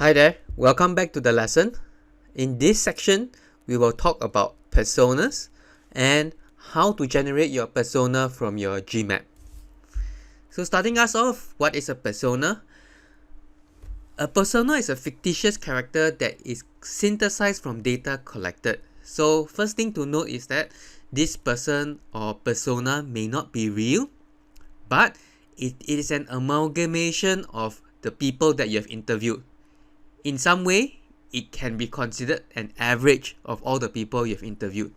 Hi there, welcome back to the lesson. In this section, we will talk about personas and how to generate your persona from your GMap. So starting us off, what is a persona? A persona is a fictitious character that is synthesized from data collected. So first thing to note is that this person or persona may not be real, but it is an amalgamation of the people that you have interviewed. In some way, it can be considered an average of all the people you've interviewed.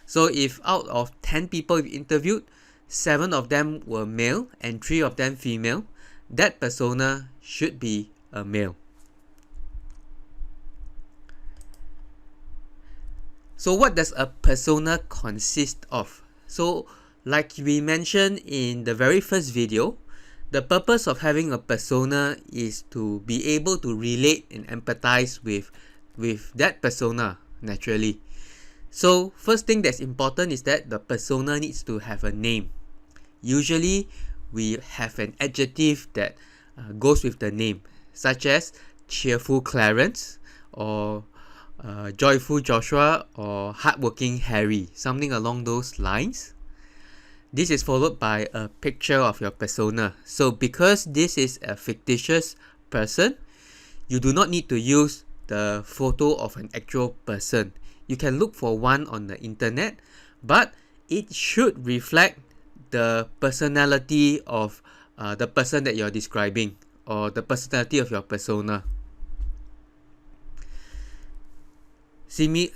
So if out of 10 people you've interviewed, 7 of them were male and 3 of them female, that persona should be a male. So what does a persona consist of? So like we mentioned in the very first video, the purpose of having a persona is to be able to relate and empathize with that persona naturally. So first thing that's important is that the persona needs to have a name. Usually we have an adjective that goes with the name, such as cheerful Clarence or joyful Joshua or hardworking Harry, something along those lines. This is followed by a picture of your persona. So because this is a fictitious person, you do not need to use the photo of an actual person. You can look for one on the internet, but it should reflect the personality of the person that you're describing, or the personality of your persona.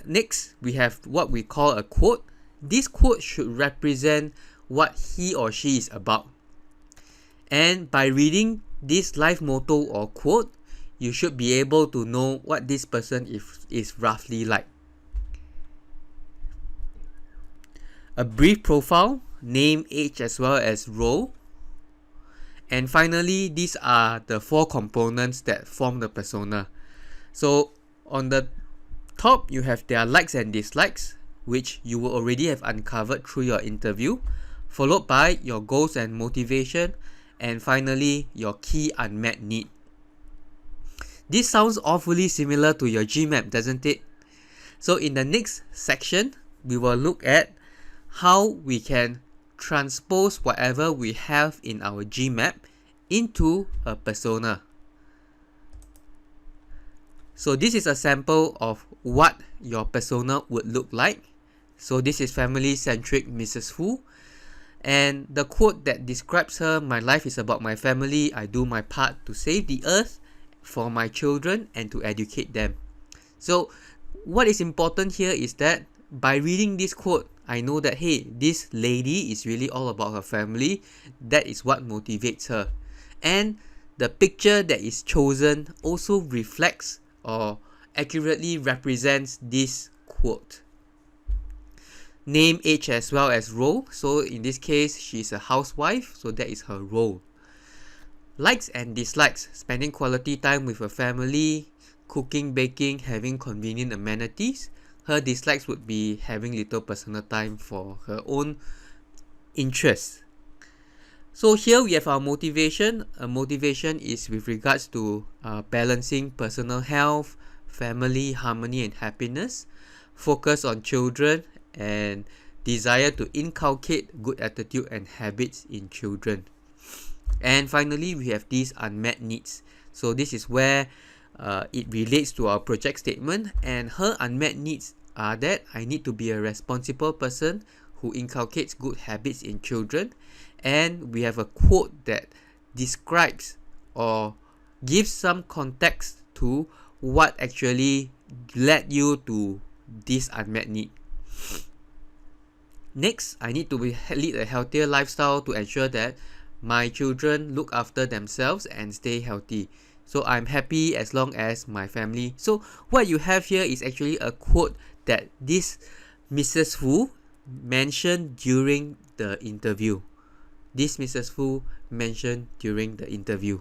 Next, we have what we call a quote. This quote should represent what he or she is about. And by reading this life motto or quote, you should be able to know what this person is roughly like. A brief profile, name, age, as well as role. And finally, these are the 4 components that form the persona. So on the top, you have their likes and dislikes, which you will already have uncovered through your interview, followed by your goals and motivation, and finally your key unmet need. This sounds awfully similar to your GMap, doesn't it? So in the next section, we will look at how we can transpose whatever we have in our GMap into a persona. So this is a sample of what your persona would look like. So this is family-centric Mrs. Fu. And the quote that describes her: "My life is about my family. I do my part to save the earth for my children and to educate them." So what is important here is that by reading this quote, I know that, hey, this lady is really all about her family. That is what motivates her. And the picture that is chosen also reflects or accurately represents this quote. Name, age, as well as role. So in this case, she's a housewife, so that is her role. Likes and dislikes: spending quality time with her family, cooking, baking, having convenient amenities. Her dislikes would be having little personal time for her own interests. So here we have our motivation. A motivation is with regards to balancing personal health, family, harmony and happiness, focus on children, and desire to inculcate good attitude and habits in children. And finally, we have these unmet needs. So this is where it relates to our project statement, and her unmet needs are that I need to be a responsible person who inculcates good habits in children. And we have a quote that describes or gives some context to what actually led you to this unmet need. Next, I need to lead a healthier lifestyle to ensure that my children look after themselves and stay healthy. So I'm happy as long as my family. So what you have here is actually a quote that this Mrs. Fu mentioned during the interview. This Mrs. Fu mentioned during the interview.